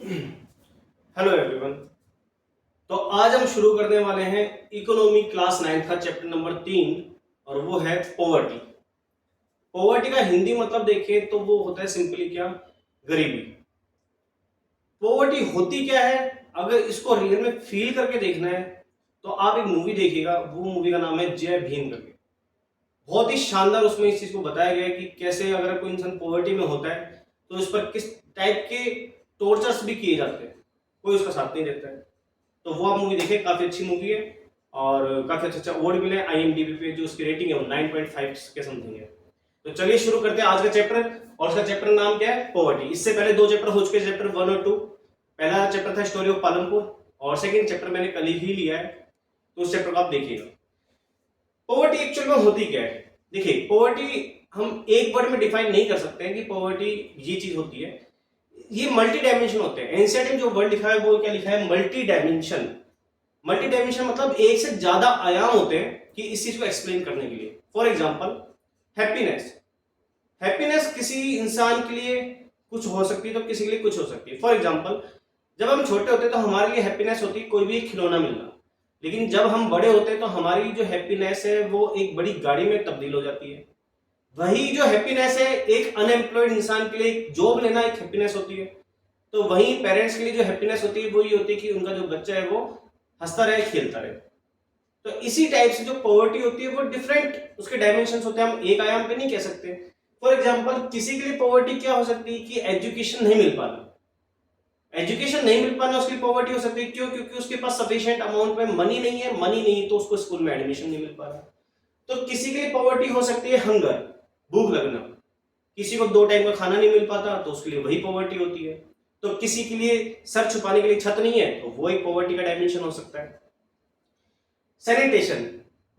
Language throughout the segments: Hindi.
Hello everyone. तो आज हम शुरू करने वाले हैं इकोनॉमी क्लास 9 का चैप्टर नंबर 3 और वो है पॉवर्टी। पॉवर्टी का हिंदी मतलब देखें तो वो होता है सिंपली क्या, गरीबी। पॉवर्टी होती क्या है, अगर इसको रियल में फील करके देखना है तो आप एक मूवी देखिएगा, वो मूवी का नाम है जय भीम करके। बहुत ही शानदार उसमें इस चीज को बताया गया है कि कैसे अगर कोई इंसान पॉवर्टी में होता है तो इस पर किस टाइप के टॉर्चर्स भी किए जाते हैं, कोई उसका साथ नहीं देता है। तो वो आप मूवी देखिए, काफी अच्छी मूवी है और काफी अच्छा अवार्ड मिले IMDb पे, जो उसकी रेटिंग है वो 9.5 के समथिंग है। तो चलिए शुरू करते हैं आज का चैप्टर। और उसका चैप्टर नाम क्या है, पॉवर्टी। इससे पहले 2 चैप्टर हो चुके, चैप्टर 1 और 2। पहला चैप्टर था स्टोरी ऑफ पालमपुर और सेकंड चैप्टर मैंने कल ही लिया है, तो उस चैप्टर को आप देखिएगा। पॉवर्टी एक्चुअल में होती क्या है, देखिए पॉवर्टी हम एक वर्ड में डिफाइन नहीं कर सकते हैं कि पॉवर्टी ये चीज होती है। ये मल्टी डायमेंशन होते हैं। एनसीईआरटी में जो वर्ड लिखा है वो क्या लिखा है, मल्टी डायमेंशन। मल्टी डायमेंशन मतलब एक से ज्यादा आयाम होते हैं कि इस चीज को एक्सप्लेन करने के लिए। For example happiness. हैप्पीनेस किसी इंसान के लिए कुछ हो सकती है तो किसी के लिए कुछ हो सकती है। फॉर एग्जाम्पल जब हम छोटे होते हैं तो हमारे लिए हैप्पीनेस होती है कोई भी एक खिलौना मिलना, लेकिन जब हम बड़े होते हैं तो हमारी जो हैप्पीनेस है वो एक बड़ी गाड़ी में तब्दील हो जाती है। वही जो हैप्पीनेस है एक अनएम्प्लॉयड इंसान के लिए एक जॉब लेना एक हैप्पीनेस होती है। तो वही पेरेंट्स के लिए जो हैप्पीनेस होती है वो ये होती है कि उनका जो बच्चा है वो हंसता रहे, खेलता रहे। तो इसी टाइप से जो पॉवर्टी होती है वो डिफरेंट उसके डायमेंशंस होते हैं, हम एक आयाम पे नहीं कह सकते। फॉर एग्जांपल किसी के लिए पॉवर्टी क्या हो सकती है कि एजुकेशन नहीं मिल पाना। एजुकेशन नहीं मिल पाना उसकी पॉवर्टी हो सकती है, क्यों? क्योंकि उसके पास सफिशिएंट अमाउंट में मनी नहीं है, मनी नहीं तो उसको स्कूल में एडमिशन नहीं मिल पा रहा। तो किसी के लिए पॉवर्टी हो सकती है हंगर, भूख लगना। किसी को 2 टाइम का खाना नहीं मिल पाता तो उसके लिए वही पॉवर्टी होती है। तो किसी के लिए सर छुपाने के लिए छत नहीं है तो वो एक पॉवर्टी का डायमेंशन हो सकता है। सैनिटेशन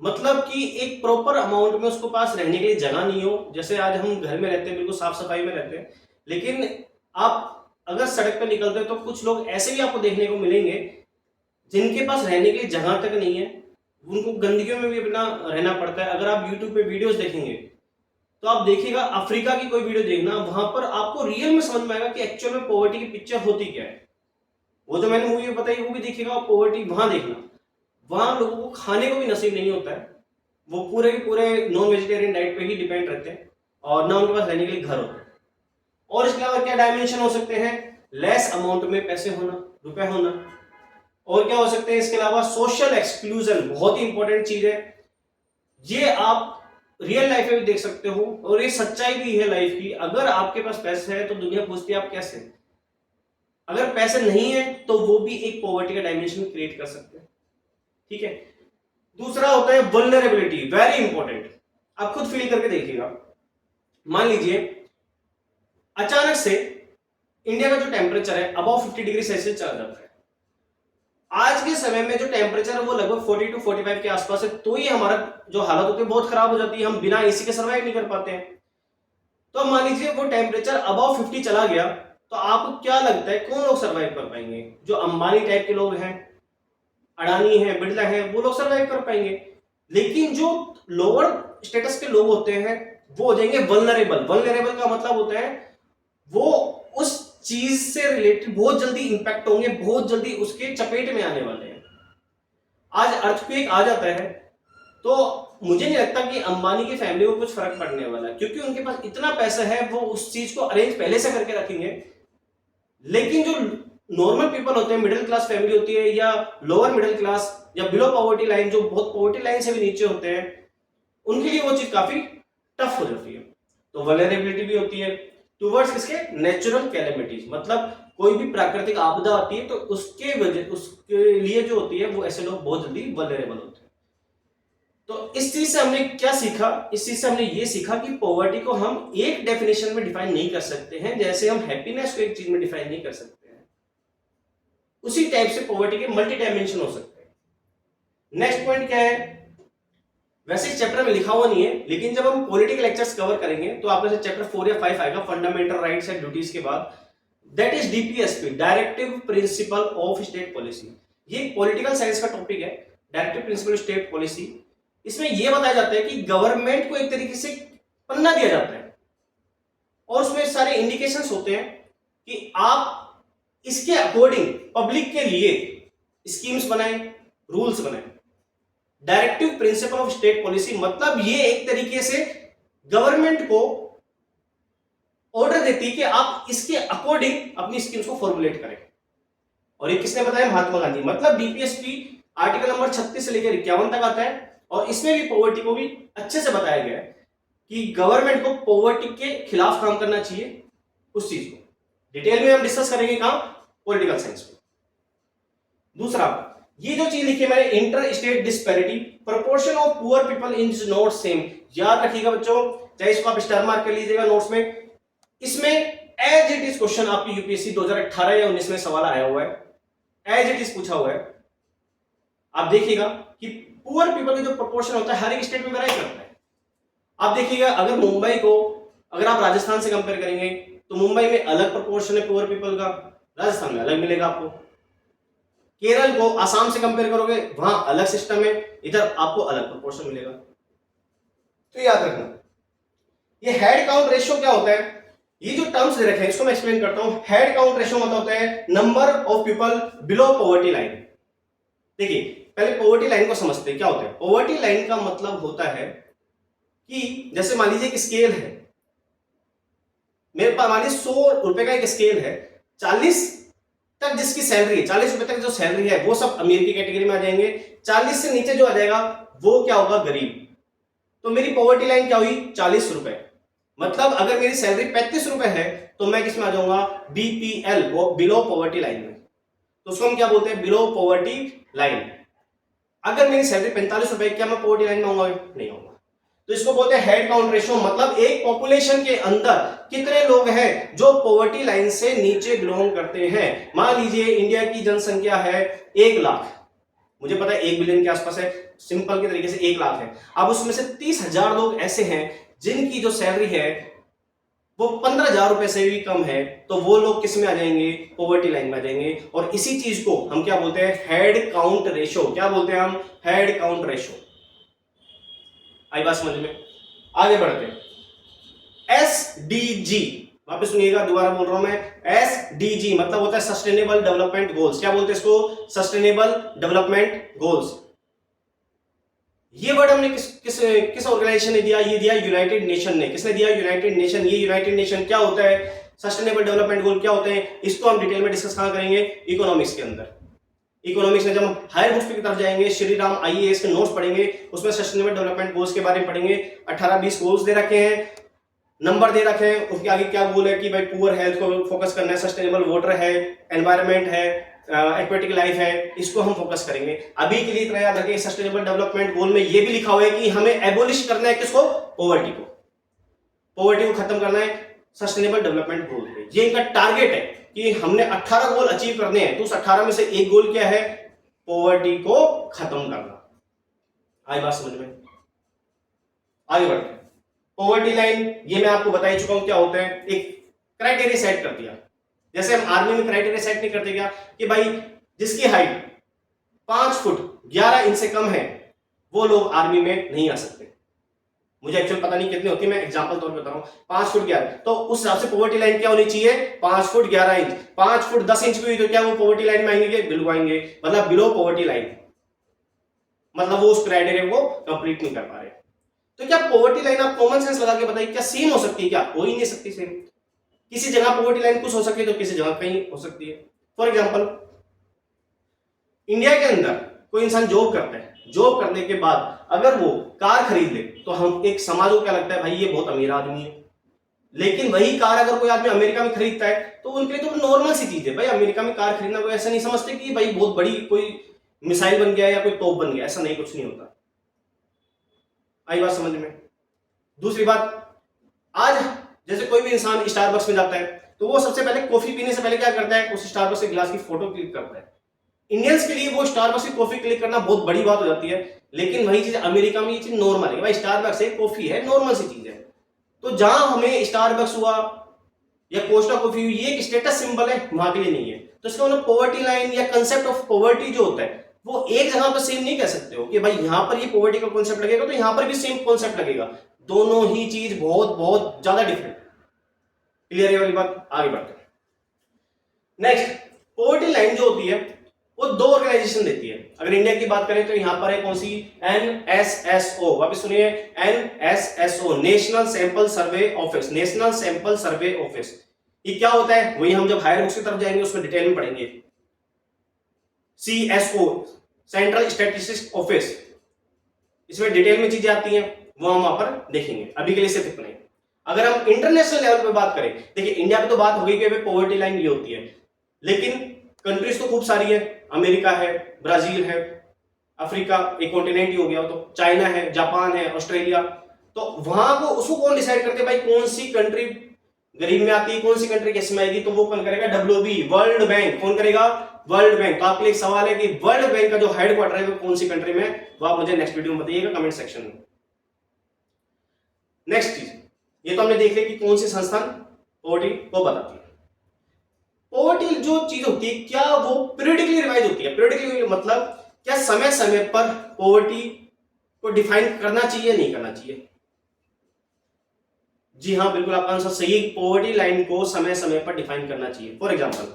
मतलब कि एक प्रॉपर अमाउंट में उसको पास रहने के लिए जगह नहीं हो। जैसे आज हम घर में रहते हैं, बिल्कुल साफ सफाई में रहते हैं, लेकिन आप अगर सड़क पर निकलते हैं तो कुछ लोग ऐसे भी आपको देखने को मिलेंगे जिनके पास रहने के लिए जगह तक नहीं है, उनको गंदगियों में भी अपना रहना पड़ता है। अगर आप यूट्यूब पे वीडियोस देखेंगे तो आप देखिएगा, अफ्रीका की कोई वीडियो देखना, वहां पर आपको रियल में समझ में आएगा कि एक्चुअल में पॉवर्टी की पिक्चर होती क्या है। वो जो मैंने मूवी बताई वो भी देखिएगा, और पॉवर्टी वहां देखना। वहां लोगों को खाने को भी नसीब नहीं होता है, वो पूरे के पूरे नॉन वेजिटेरियन डाइट पे ही डिपेंड रहते हैं और ना उनके पास रहने के लिए घर होता है। और इसके अलावा क्या डायमेंशन हो सकते हैं, लेस अमाउंट में पैसे होना, रुपए होना। और क्या हो सकते हैं इसके अलावा, सोशल एक्सक्लूजन, बहुत ही इंपॉर्टेंट चीज है। ये आप रियल लाइफ में भी देख सकते हो और ये सच्चाई भी है लाइफ की। अगर आपके पास पैसे है तो दुनिया पूछती है आप कैसे, अगर पैसे नहीं है तो वो भी एक पॉवर्टी का डायमेंशन क्रिएट कर सकते हैं। ठीक है। दूसरा होता है वल्नरेबिलिटी, वेरी इंपॉर्टेंट। आप खुद फील करके देखिएगा। मान लीजिए अचानक से इंडिया का जो टेम्परेचर है अबव 50 डिग्री सेल्सियस चला जाता है। आज के समय में जो टेम्परेचर है वो लगभग 40 to 45 के आसपास है, तो ही हमारा जो हालत होती है बहुत खराब हो जाती है, हम बिना एसी के सर्वाइव नहीं कर पाते हैं। तो मान लीजिए वो टेम्परेचर अबव 50 चला गया, तो आपको क्या लगता है कौन लोग सर्वाइव कर पाएंगे? जो अंबानी टाइप के लोग हैं, अडानी है, बिरला है, वो लोग सर्वाइव कर पाएंगे। लेकिन जो लोअर स्टेटस के लोग होते हैं वो हो जाएंगे वल्नरेबल। वल्नरेबल का मतलब होता है वो उस चीज से रिलेटेड बहुत जल्दी इंपैक्ट होंगे, बहुत जल्दी उसके चपेट में आने वाले हैं। आज अर्थक्वेक आ जाता है तो मुझे नहीं लगता कि अंबानी की फैमिली को कुछ फर्क पड़ने वाला है, क्योंकि उनके पास इतना पैसा है, वो उस चीज को अरेंज पहले से करके रखेंगे। लेकिन जो नॉर्मल पीपल होते हैं, मिडिल क्लास फैमिली होती है या लोअर मिडिल क्लास या बिलो पॉवर्टी लाइन, जो बहुत पॉवर्टी लाइन से भी नीचे होते हैं, उनके लिए वो चीज काफी टफ हो जाती है। तो वल्नरेबिलिटी भी होती है टुवर्ड्स किसके, नेचुरल कैलेमिटीज, मतलब कोई भी प्राकृतिक आपदा आती है तो उसके लिए जो होती है वो ऐसे लोग बहुत जल्दी वल्नरेबल होते हैं। तो इस चीज से हमने क्या सीखा, इस चीज से हमने ये सीखा कि पॉवर्टी को हम एक डेफिनेशन में डिफाइन नहीं कर सकते हैं, जैसे हम हैप्पीनेस को एक चीज में डिफाइन नहीं कर सकते हैं, उसी टाइप से पॉवर्टी के मल्टी डायमेंशन हो सकते हैं। नेक्स्ट पॉइंट क्या है, वैसे इस चैप्टर में लिखा हुआ नहीं है, लेकिन जब हम पॉलिटिकल लेक्चर्स कवर करेंगे तो आपके से चैप्टर 4 या 5 आएगा, फंडामेंटल राइट्स एंड ड्यूटीज के बाद, that is DPSP, directive principle of state policy. ये पॉलिटिकल साइंस का टॉपिक है, डायरेक्टिव प्रिंसिपल स्टेट पॉलिसी। इसमें यह बताया जाता है कि गवर्नमेंट को एक तरीके से पन्ना दिया जाता है और उसमें सारे इंडिकेशंस होते हैं कि आप इसके अकॉर्डिंग पब्लिक के लिए स्कीम्स बनाए, रूल्स बनाए। Directive principle of state policy मतलब ये एक तरीके से गवर्नमेंट को ऑर्डर देती है कि आप इसके अकॉर्डिंग अपनी स्कीम्स को फॉर्मुलेट करें। और ये किसने बताया? महात्मा गांधी। मतलब बीपीएसपी आर्टिकल नंबर 36 से लेकर 51 तक आता है और इसमें भी पॉवर्टी को भी अच्छे से बताया गया है कि गवर्नमेंट को पॉवर्टी के खिलाफ काम करना चाहिए। उस चीज को डिटेल में हम डिस्कस करेंगे कहां? पॉलिटिकल साइंस में। दूसरा, ये जो चीज लिखी है मैंने, inter state disparity, proportion of poor people is not same. याद रखिएगा बच्चों, चाहे इसको आप स्टार मार्क कर लीजिएगा नोट्स में। इसमें एज इट इज क्वेश्चन आपकी यूपीएससी 2018 या 19 में सवाल आया हुआ है, एज इट इज पूछा हुआ है। आप देखिएगा कि पुअर पीपल का जो प्रोपोर्शन होता है हर एक स्टेट में वेरी करता है। आप देखिएगा, अगर मुंबई को अगर आप राजस्थान से कंपेयर करेंगे तो मुंबई में अलग प्रोपोर्शन है पुअर पीपल का, राजस्थान में अलग मिलेगा आपको। केरल को आसाम से कंपेयर करोगे, वहां अलग सिस्टम है, इधर आपको अलग प्रोपोर्शन मिलेगा। तो याद रखना, ये हेड काउंट रेशियो क्या होता है? ये जो टर्म्स दे रखे हैं इसको मैं एक्सप्लेन करता हूं। हेड काउंट रेशियो मतलब होता है number of people below poverty line. देखिए, पहले पॉवर्टी लाइन को समझते हैं क्या होता है। पॉवर्टी लाइन का मतलब होता है कि जैसे मान लीजिए एक स्केल है, मेरे पास मान लीजिए 100 रुपए का एक स्केल है, 40 तक जिसकी सैलरी है, 40 रुपए तक जो सैलरी है वो सब अमीर की कैटेगरी में आ जाएंगे। 40 से नीचे जो आ जाएगा वो क्या होगा? गरीब। तो मेरी पॉवर्टी लाइन क्या हुई? 40 रुपए। मतलब अगर मेरी सैलरी 35 रुपए है तो मैं किस में आ जाऊंगा? बीपीएल, बिलो पॉवर्टी लाइन में। तो उसको हम क्या बोलते हैं? Below poverty line. अगर मेरी सैलरी 45 रुपए, क्या मैं पॉवर्टी लाइन में आऊंगा? नहीं आऊंगा। तो इसको बोलते हैं हेड काउंट रेशियो। मतलब एक पॉपुलेशन के अंदर कितने लोग हैं जो पॉवर्टी लाइन से नीचे बिलोंग करते हैं। मान लीजिए इंडिया की जनसंख्या है 1 लाख, मुझे पता है 1 बिलियन के आसपास है, सिंपल के तरीके से 1 लाख है। अब उसमें से 30,000 लोग ऐसे हैं जिनकी जो सैलरी है वो 15,000 रुपए से भी कम है, तो वो लोग किस में आ जाएंगे? पॉवर्टी लाइन में आ जाएंगे। और इसी चीज को हम क्या बोलते हैं? Head count ratio. क्या बोलते हैं हम? Head count ratio. आई बात समझ में? आगे बढ़ते हैं। एसडीजी, वापस सुनिएगा, दोबारा बोल रहा हूं मैं। एसडीजी मतलब होता है सस्टेनेबल डेवलपमेंट गोल्स। क्या बोलते हैं इसको? Sustainable development goals. ये वर्ड हमने किस ऑर्गेनाइजेशन ने दिया? ये दिया यूनाइटेड नेशन ने। किसने दिया? United nation. ये यूनाइटेड नेशन क्या होता है? सस्टेनेबल डेवलपमेंट गोल क्या होते हैं? इसको हम डिटेल में डिस्कस कहां करेंगे? इकोनॉमिक्स के अंदर। इकोनॉमिक्स में जब हम हायर बुक्स की तरफ जाएंगे, श्री राम आईएएस के नोट्स पढ़ेंगे, उसमें सस्टेनेबल डेवलपमेंट गोल्स के बारे में पढ़ेंगे। 18-20 गोल्स दे रखे हैं, नंबर दे रखे हैं, उसके आगे क्या गोल है कि भाई पुअर हेल्थ को फोकस करना है, सस्टेनेबल वाटर है, एनवायरमेंट है, एक्वेटिक लाइफ है, इसको हम फोकस करेंगे। अभी के लिए इतना याद रखें, सस्टेनेबल डेवलपमेंट गोल में ये भी लिखा हुआ है कि हमें एबोलिश करना है किसको? पॉवर्टी को। पॉवर्टी को खत्म करना है सस्टेनेबल डेवलपमेंट गोल में। ये इनका टारगेट है कि हमने 18 गोल अचीव करने हैं, तो उस 18 में से एक गोल क्या है? पॉवर्टी को खत्म करना। आई बात समझ में? आगे बढ़ते हैं। पॉवर्टी लाइन ये मैं आपको बता ही चुका हूं क्या होता है। एक क्राइटेरिया सेट कर दिया, जैसे हम आर्मी में क्राइटेरिया सेट नहीं करते क्या कि भाई जिसकी हाइट 5 फुट 11 इंच से कम है वो लोग आर्मी में नहीं आ सकते। मुझे एक्चुअल पता नहीं कितनी होती है, मैं एग्जांपल तौर पे बता रहा हूं। 5 फुट 11, तो उस हिसाब से पॉवर्टी लाइन क्या होनी चाहिए? 5 फुट 11 इंच। 5 फुट 10 इंच भी हुई तो क्या वो पॉवर्टी लाइन में आएंगे? बिल्कुल आएंगे, मतलब बिलो पॉवर्टी लाइन। मतलब वो उस क्राइटेरिया को कंप्लीट नहीं कर पा रहे। तो क्या पॉवर्टी लाइन आप कॉमन सेंस लगा के बताइए, क्या सेम हो सकती है? क्या हो ही नहीं सकती सेम। किसी जगह पॉवर्टी लाइन कुछ हो सकती है तो किसी जगह कहीं हो सकती है। फॉर एग्जांपल, इंडिया के अंदर कोई इंसान जॉब करता है, जॉब करने के बाद अगर वो कार खरीद ले तो हम एक समाज को क्या लगता है? भाई ये बहुत अमीर आदमी है। लेकिन वही कार अगर कोई आदमी अमेरिका में खरीदता है तो उनके लिए तो नॉर्मल सी चीज है। भाई अमेरिका में कार खरीदना कोई ऐसा नहीं समझते कि भाई बहुत बड़ी कोई मिसाइल बन गया या कोई तोप बन गया, ऐसा नहीं, कुछ नहीं होता। आई बात समझ में? दूसरी बात, आज जैसे कोई भी इंसान स्टारबक्स में जाता है तो वो सबसे पहले कॉफी पीने से पहले क्या करता है? उस स्टारबक्स के गिलास की फोटो क्लिक करता है। इंडियंस के लिए वो स्टारबक्स की कॉफी क्लिक करना बहुत बड़ी बात हो जाती है, लेकिन वही चीज अमेरिका में ये चीज नॉर्मल है। भाई स्टारबक्स है, कॉफी है, नॉर्मल सी चीज है। तो जहां हमें स्टारबक्स हुआ या कोस्टा कॉफी हुई, ये एक स्टेटस सिंबल है, वहां के लिए नहीं है। तो इसका मतलब पॉवर्टी लाइन या कंसेप्ट ऑफ पॉवर्टी जो होता है वो एक जगह पर सेम नहीं कह सकते हो कि भाई यहां पर ये पॉवर्टी का कॉन्सेप्ट लगेगा तो यहां पर भी सेम कॉन्सेप्ट लगेगा। दोनों ही चीज बहुत बहुत ज्यादा डिफरेंट। क्लियर है वाली बात? आगे बढ़ते हैं। नेक्स्ट, पॉवर्टी लाइन जो होती है वो दो ऑर्गेनाइजेशन देती है। अगर इंडिया की बात करें तो यहां पर है कौन सी, NSSO, वापस सुनिए, NSSO, national sample survey office, national sample survey office. ये क्या होता है वही हम जब हायर बुक्स की तरफ जाएंगे उसमें डिटेल में पढ़ेंगे। CSO, सेंट्रल स्टैटिस्टिक्स ऑफिस, इसमें डिटेल में चीजें आती हैं, वो हम वहां पर देखेंगे। अभी के लिए सिर्फ इतना ही। अगर हम इंटरनेशनल लेवल पे बात करें, देखिए इंडिया पे तो बात हो गई कि पॉवर्टी लाइन ये होती है, लेकिन कंट्रीज तो खूब सारी है, अमेरिका है, ब्राजील है, अफ्रीका एक कॉन्टिनेंट ही हो गया, तो चाइना है, जापान है, ऑस्ट्रेलिया। तो वहां को उसको कौन डिसाइड करते हैं भाई कौन सी कंट्री गरीब में आती है, कौन सी कंट्री किस में आएगी, तो वो कौन करेगा, WB, वर्ल्ड बैंक। कौन करेगा, वर्ल्ड बैंक। तो आपके लिए एक सवाल है कि वर्ल्ड बैंक का जो हेडक्वार्टर है वो कौन सी कंट्री में, वो आप मुझे नेक्स्ट वीडियो में बताइएगा कमेंट सेक्शन में। नेक्स्ट चीज, ये तो हमने देख लिया कि कौन सी संस्थान पॉवर्टी को बताती है। पॉवर्टी जो चीज होती है क्या वो पीरियडिकली रिवाइज होती है? पीरियडिकली मतलब क्या समय समय पर पॉवर्टी को डिफाइन करना चाहिए, नहीं करना चाहिए? जी हाँ, बिल्कुल आपका आंसर सही है। पॉवर्टी लाइन को समय समय पर डिफाइन करना चाहिए। फॉर एग्जांपल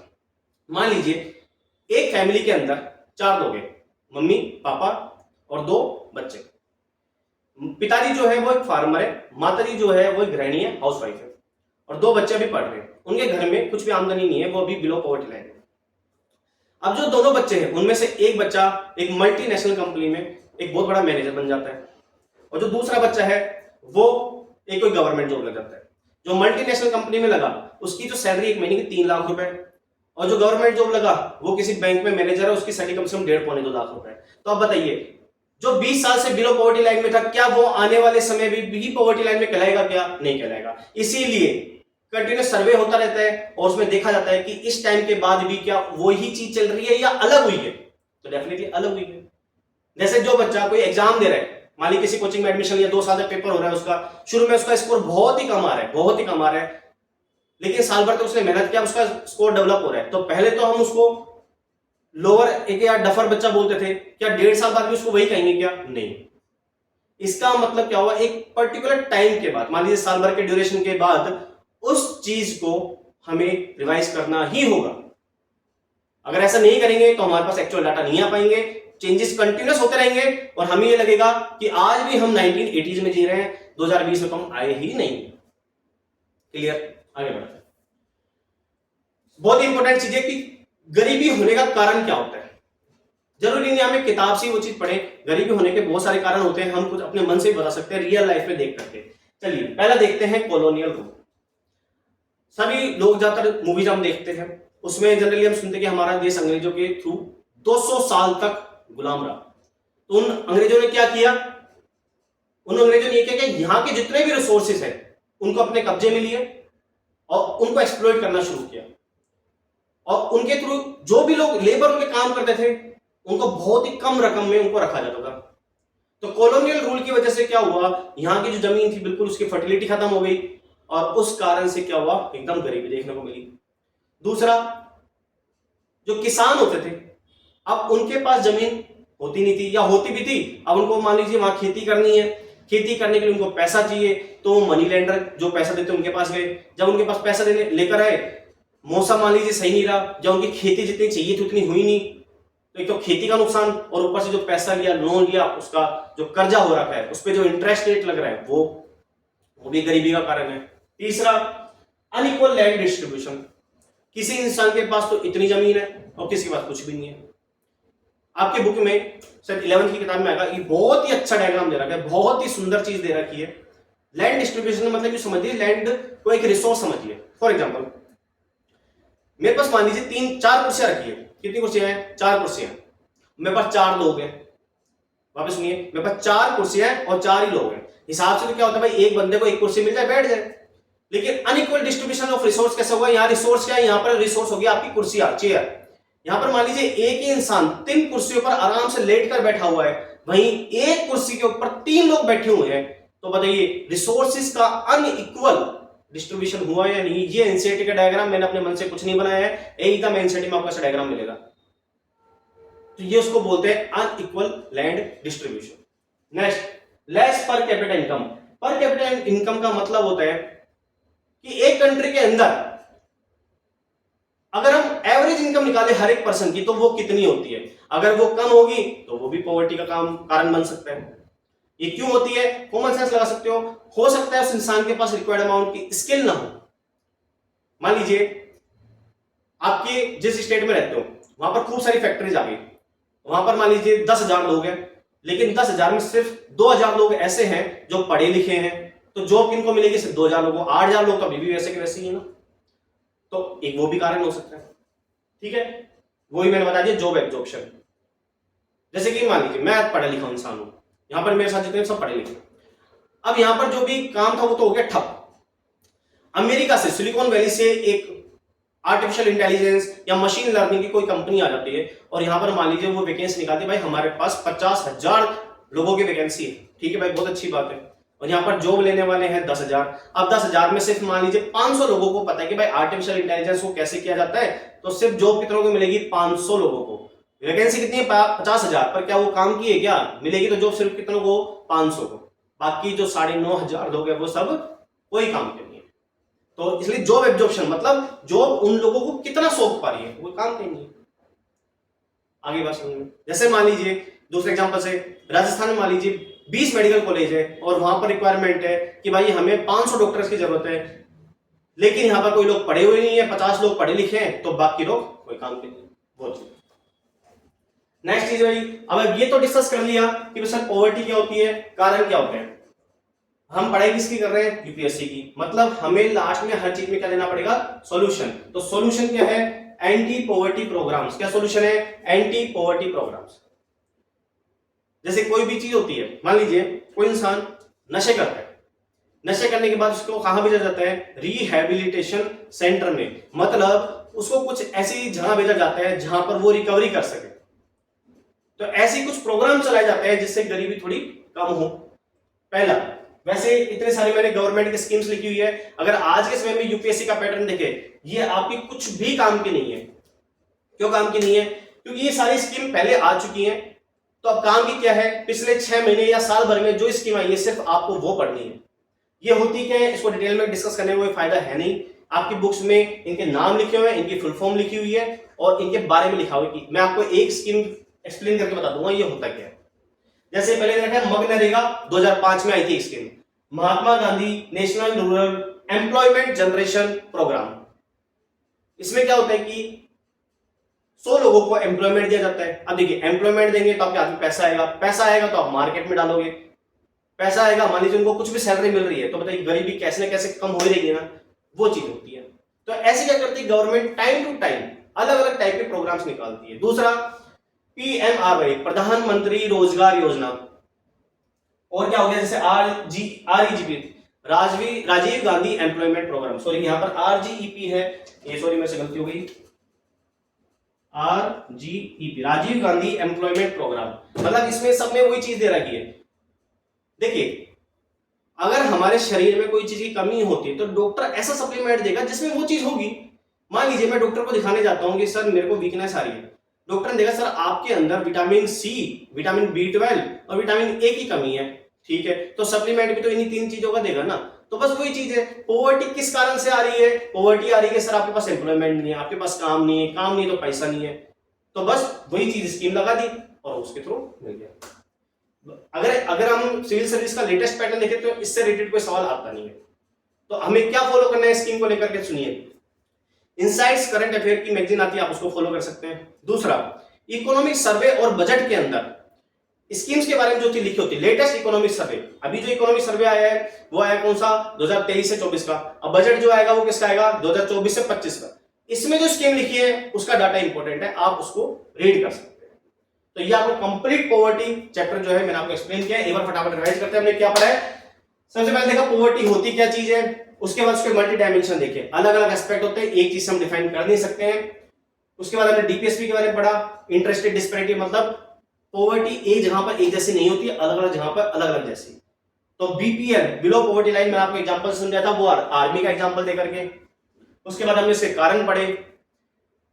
मान लीजिए एक फैमिली के अंदर 4 लोग हैं, मम्मी, पापा और 2 बच्चे। पिताजी जो है वो एक फार्मर है, माताजी जो है वो एक गृहिणी है, हाउसवाइफ है, और 2 बच्चे अभी पढ़ रहे हैं। उनके घर में कुछ भी आमदनी नहीं है, वो अभी बिलो पॉवर्टी लाइन है। अब जो दोनों बच्चे हैं उनमें से एक बच्चा एक मल्टीनेशनल कंपनी में एक बहुत बड़ा मैनेजर बन जाता है, और जो दूसरा बच्चा है वो एक कोई गवर्नमेंट जॉब लग जाता है। जो मल्टीनेशनल कंपनी में लगा उसकी जो सैलरी एक महीने की 3 लाख रुपए, और जो गवर्नमेंट जॉब लगा वो किसी बैंक में मैनेजर है, उसकी सैलरी कम से कम 1.5-2 लाख रुपए। तो आप बताइए जो 20 साल से बिलो पॉवर्टी लाइन में था, क्या वो आने वाले समय में भी पॉवर्टी लाइन में कहलाएगा? क्या नहीं कहलाएगा। इसीलिए कंटिन्यूस सर्वे होता रहता है और उसमें देखा जाता है कि इस टाइम के बाद भी क्या वही चीज चल रही है या अलग हुई है। तो डेफिनेटली अलग हुई है। जैसे जो बच्चा कोई एग्जाम दे रहा है, मान ली किसी कोचिंग में एडमिशन लिया, 2 साल तक पेपर हो रहा है उसका, शुरू में उसका स्कोर बहुत ही कम आ रहा है, बहुत ही कम आ रहा है, लेकिन साल भर तक उसने मेहनत किया, उसका स्कोर डेवलप हो रहा है। तो पहले तो हम उसको लोअर एक या डफर बच्चा बोलते थे, क्या 1.5 साल बाद भी उसको वही कहेंगे? क्या नहीं। इसका मतलब क्या हुआ, एक पर्टिकुलर टाइम के बाद, मान लीजिए साल भर के ड्यूरेशन के बाद उस चीज को हमें रिवाइज करना ही होगा। अगर ऐसा नहीं करेंगे तो हमारे पास एक्चुअल डाटा नहीं आ पाएंगे, चेंजेस कंटिन्यूस होते रहेंगे और हमें ये लगेगा कि आज भी हम 1980s में जी रहे हैं, 2020 में तो हम आए ही नहीं। क्लियर? आगे बढ़ते हैं। बहुत इंपॉर्टेंट चीज है कि गरीबी होने का कारण क्या होता है। जरूरी नहीं हमें किताब से वो चीज पढ़े, गरीबी होने के बहुत सारे कारण होते हैं, हम कुछ अपने मन से बता सकते हैं, रियल लाइफ में देख करके। चलिए पहला देखते हैं कॉलोनियल रूल। सभी लोग ज्यादातर मूवीज हम देखते हैं, उसमें जनरली हम सुनते हैं कि हमारा देश अंग्रेजों के थ्रू 200 साल तक गुलाम रहा। तो उन अंग्रेजों ने क्या किया, उन अंग्रेजों ने ये किया कि यहाँ के जितने भी रिसोर्सेज हैं उनको अपने कब्जे में लिए और उनको एक्सप्लॉइट करना शुरू किया, और उनके थ्रू जो भी लोग लेबर उनके काम करते थे उनको बहुत ही कम रकम में उनको रखा जाता था। तो कॉलोनियल रूल की वजह से क्या हुआ, यहाँ की जो जमीन थी बिल्कुल उसकी फर्टिलिटी खत्म हो गई, और उस कारण से क्या हुआ, एकदम गरीबी देखने को मिली। दूसरा, जो किसान होते थे अब उनके पास जमीन होती नहीं थी, या होती भी थी, अब उनको मान लीजिए वहां खेती करनी है, खेती करने के लिए उनको पैसा चाहिए, तो मनी लेंडर जो पैसा देते उनके पास गए। जब उनके पास पैसा देने लेकर आए, मौसम मान लीजिए सही नहीं रहा, जब उनकी खेती जितनी चाहिए थी उतनी हुई नहीं, तो एक तो खेती का नुकसान, और ऊपर से जो पैसा लिया, लोन लिया, उसका जो कर्जा हो रखा है उस पर जो इंटरेस्ट रेट लग रहा है वो भी गरीबी का कारण है। तीसरा, अनइक्वल लैंड डिस्ट्रीब्यूशन। किसी इंसान के पास तो इतनी जमीन है और किसी के पास कुछ भी नहीं है। आपके बुक में शायद 11th की किताब में आएगा, ये बहुत ही अच्छा डायग्राम दे रखा है, बहुत ही सुंदर चीज दे रखी है। लैंड डिस्ट्रीब्यूशन मतलब समझिए लैंड को एक रिसोर्स समझिए। फॉर एग्जांपल मेरे पास मान लीजिए 3-4 कुर्सियां रखी है। कितनी कुर्सियां हैं? 4 कुर्सियां। मेरे पास 4 लोग हैं। वापस सुनिए, मेरे पास 4 कुर्सियां हैं और 4 ही लोग हैं। हिसाब से तो क्या होता है भाई, एक बंदे को एक कुर्सी मिल जाए, बैठ जाए। लेकिन अनइक्वल डिस्ट्रीब्यूशन ऑफ रिसोर्स कैसे होगा? यहाँ रिसोर्स क्या है, यहाँ पर रिसोर्स होगी आपकी कुर्सियां, चेयर। यहाँ पर मान लीजिए एक ही इंसान 3 कुर्सियों पर आराम से लेट कर बैठा हुआ है, वहीं एक कुर्सी के ऊपर 3 लोग बैठे हुए हैं। तो बताइए रिसोर्सेज का अनइक्वल डिस्ट्रीब्यूशन हुआ या नहीं? ये एनसीईआरटी का डायग्राम, मैंने अपने मन से कुछ नहीं बनाया है, एकदम एनसीईआरटी में आपको ऐसा डायग्राम मिलेगा। तो ये उसको बोलते हैं unequal land distribution. Next, less per capita income. Per capita income का मतलब होता है कि एक कंट्री के अंदर अगर हम एवरेज एवरेज इनकम निकाले हर एक पर्सन की तो वो कितनी होती है, अगर वो कम होगी तो वो भी पॉवर्टी का कारण बन सकता है। ये क्यों होती है, कॉमन सेंस लगा सकते हो सकता है उस इंसान के पास रिक्वायर्ड अमाउंट की स्किल ना हो। मान लीजिए आपके जिस स्टेट में रहते हो वहां पर खूब सारी फैक्ट्रीज आ गई, वहां पर मान लीजिए 10,000 लोग हैं, लेकिन 10,000 में सिर्फ 2,000 लोग ऐसे हैं जो पढ़े लिखे हैं, तो जॉब किनको मिलेगी, सिर्फ 2,000 लोगों को। 8,000 लोग तो अभी भी वैसे के वैसे ही है ना, तो एक वो भी कारण हो सकता है। ठीक है, वही मैंने बता दिया जॉब एब्जॉर्प्शन। जैसे कि मान लीजिए मैं पढ़ा लिखा इंसान हूं, यहां पर मेरे साथ जितने सब पढ़े लिखे, अब यहां पर जो भी काम था वो तो हो गया ठप। अमेरिका से, सिलिकॉन वैली से एक आर्टिफिशियल इंटेलिजेंस या मशीन लर्निंग की कोई कंपनी आ जाती है और यहां पर मान लीजिए वो वैकेंसी निकालती है, भाई हमारे पास 50,000 लोगों की वैकेंसी है। ठीक है भाई, बहुत अच्छी बात है, और यहाँ पर जॉब लेने वाले हैं 10,000। अब 10,000 में सिर्फ मान लीजिए 500 लोगों को पता है कि भाई आर्टिफिशियल इंटेलिजेंस को कैसे किया जाता है, तो सिर्फ जॉब कितनों को मिलेगी, 500 लोगों को। वैकेंसी कितनी है, 50,000, पर क्या वो काम किए, क्या मिलेगी, तो जॉब सिर्फ कितनों को, 500 को। बाकी जो 9,500 लोग हैं वो सब कोई काम के नहीं है। तो इसलिए जॉब एब्जॉर्प्शन मतलब जॉब उन लोगों को कितना सौंप पा रही है, वो काम के नहीं है। आगे बात समझ में, जैसे मान लीजिए दूसरे एग्जांपल से, राजस्थान में मान लीजिए 20 मेडिकल कॉलेज है और वहां पर रिक्वायरमेंट है कि भाई हमें 500 डॉक्टर्स की जरूरत है, लेकिन यहां पर कोई लोग पढ़े हुए नहीं है, 50 लोग पढ़े लिखे हैं, तो बाकी लोग कोई काम के नहीं। बहुत नेक्स्ट चीज भाई, अब ये तो डिस्कस कर लिया कि सर पॉवर्टी क्या होती है, कारण क्या होते हैं। हम पढ़ाई किसकी कर रहे हैं, यूपीएससी की, मतलब हमें लास्ट में हर चीज में क्या देना पड़ेगा, सॉल्यूशन। तो सॉल्यूशन क्या है, एंटी पॉवर्टी प्रोग्राम्स। क्या सॉल्यूशन है, एंटी पॉवर्टी प्रोग्राम्स। जैसे कोई भी चीज होती है, मान लीजिए कोई इंसान नशे करता है, नशे करने के बाद उसको कहां भेजा जाता है, रिहैबिलिटेशन सेंटर में, मतलब उसको कुछ ऐसी जगह भेजा जाता है जहां पर वो रिकवरी कर सके। तो ऐसे कुछ प्रोग्राम चलाए जाते हैं जिससे गरीबी थोड़ी कम हो। पहला, वैसे इतने सारे मैंने गवर्नमेंट की स्कीम्स लिखी हुई है, अगर आज के समय में यूपीएससी का पैटर्न देखे, ये आपकी कुछ भी काम की नहीं है। क्यों काम की नहीं है, क्योंकि ये सारी स्कीम पहले आ चुकी हैं। तो अब काम की क्या है, पिछले 6 महीने या साल भर में जो स्कीम आई है सिर्फ आपको वो पढ़नी है। ये होती क्या है, इसको डिटेल में डिस्कस करने में कोई फायदा है नहीं। आपकी बुक्स में इनके नाम लिखे हुए हैं, इनकी फुल फॉर्म लिखी हुई है और इनके बारे में लिखा हुआ है कि मैं आपको एक स्कीम एक्सप्लेन करके बता दूंगा ये होता क्या है। जैसे पहले देखा है मनरेगा 2005 में आई थी scheme, Mahatma Gandhi national rural employment generation programme. इसमें क्या होता है कि 100 लोगों को एम्प्लॉयमेंट दिया जाता है। अब देखिए एम्प्लॉयमेंट देंगे तो आपके हाथ में पैसा आएगा, पैसा आएगा तो आप मार्केट में डालोगे, पैसा आएगा, मान लीजिए उनको कुछ भी सैलरी मिल रही है तो बताइए गरीबी कैसे ना कैसे कम हो ही रहेगी ना, वो चीज होती है। तो ऐसे क्या करती है गवर्नमेंट, टाइम टू टाइम अलग अलग टाइप के प्रोग्राम्स निकालती है। दूसरा पीएमआरवाई, प्रधानमंत्री रोजगार योजना, और क्या हो गया जैसे REGP, Rajiv Gandhi employment programme, sorry यहाँ पर आरजीईपी है, ये सॉरी मेरे से गलती हो गई, आरजीईपी राजीव गांधी एम्प्लॉयमेंट प्रोग्राम, मतलब इसमें सब में वही चीज दे रखी है। देखिए अगर हमारे शरीर में कोई चीज की कमी होती है तो डॉक्टर ऐसा सप्लीमेंट देगा जिसमें वो चीज होगी। मान लीजिए मैं डॉक्टर को दिखाने जाता हूँ कि सर मेरे को वीकनेस आ रही है, डॉक्टर ने देखा सर आपके अंदर विटामिन सी, विटामिन B12 और विटामिन ए की कमी है, ठीक है, तो सप्लीमेंट भी तो इन्हीं 3 चीजों का देगा ना। तो बस वही चीज है, पॉवर्टी किस कारण से आ रही है, पॉवर्टी आ रही है सर आपके पास एम्प्लॉयमेंट नहीं है, आपके पास काम नहीं है, काम नहीं है तो पैसा नहीं है, तो बस वही चीज स्कीम लगा दी और उसके थ्रू मिल गया। अगर हम सिविल सर्विस का लेटेस्ट पैटर्न देखें तो इससे रिलेटेड कोई सवाल आता नहीं है। तो हमें क्या फॉलो करना है स्कीम को लेकर के, सुनिए। इनसाइट्स करंट अफेयर की मैगजीन आती है, आप उसको फॉलो कर सकते हैं। दूसरा, इकोनॉमिक सर्वे और बजट के अंदर स्कीम्स के बारे में जो चीज लिखी होती है, लेटेस्ट इकोनॉमिक सर्वे, अभी जो इकोनॉमिक सर्वे आया है वो आया कौन सा, 2023 से 24 का। अब बजट जो आएगा वो किसका आएगा, 2024 से 25 का। इसमें जो स्कीम लिखी है उसका डाटा इंपॉर्टेंट है, आप उसको रीड कर सकते हैं। तो ये आपको कंप्लीट पॉवर्टी चैप्टर जो है मैंने आपको एक्सप्लेन किया है, एक बार फटाफट रिवाइज करते हैं। हमने क्या पढ़ा है, सबसे पहले देखा पॉवर्टी होती क्या चीज है, उसके बाद उसके मल्टी डायमेंशन देखे, अलग अलग एस्पेक्ट होते हैं, एक चीज हम डिफाइन कर नहीं सकते हैं। उसके बाद हमने डीपीएसपी के बारे में पढ़ा, इंटरेस्टेड डिस्पैरिटी, मतलब पॉवर्टी एक जहां पर एक जैसी नहीं होती, अलग अलग जहां पर अलग अलग जैसी। तो बीपीएल, बिलो पॉवर्टी लाइन, मैं आपको एग्जांपल समझाया था, वो आर्मी का एग्जांपल देकर के। उसके बाद हमने इसके कारण पढ़े,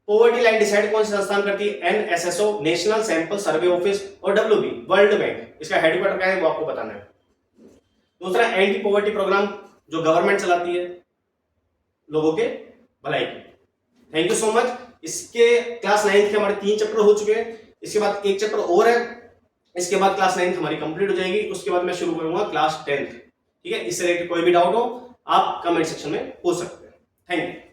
पॉवर्टी लाइन डिसाइड कौन सी संस्थान करती है, NSSO national sample survey office, और डब्ल्यूबी वर्ल्ड बैंक, इसका हेडक्वार्टर क्या है वो आपको बताना है। दूसरा, एंटी पॉवर्टी प्रोग्राम जो गवर्नमेंट चलाती है लोगों के भलाई की। Thank you so much. इसके क्लास 9th के हमारे 3 चैप्टर हो चुके हैं, इसके बाद एक चैप्टर और है, इसके बाद क्लास 9th हमारी कंप्लीट हो जाएगी, उसके बाद मैं शुरू करूंगा क्लास 10th। ठीक है, इससे रिलेटेड कोई भी डाउट हो आप कमेंट सेक्शन में पूछ सकते हैं। Thank you.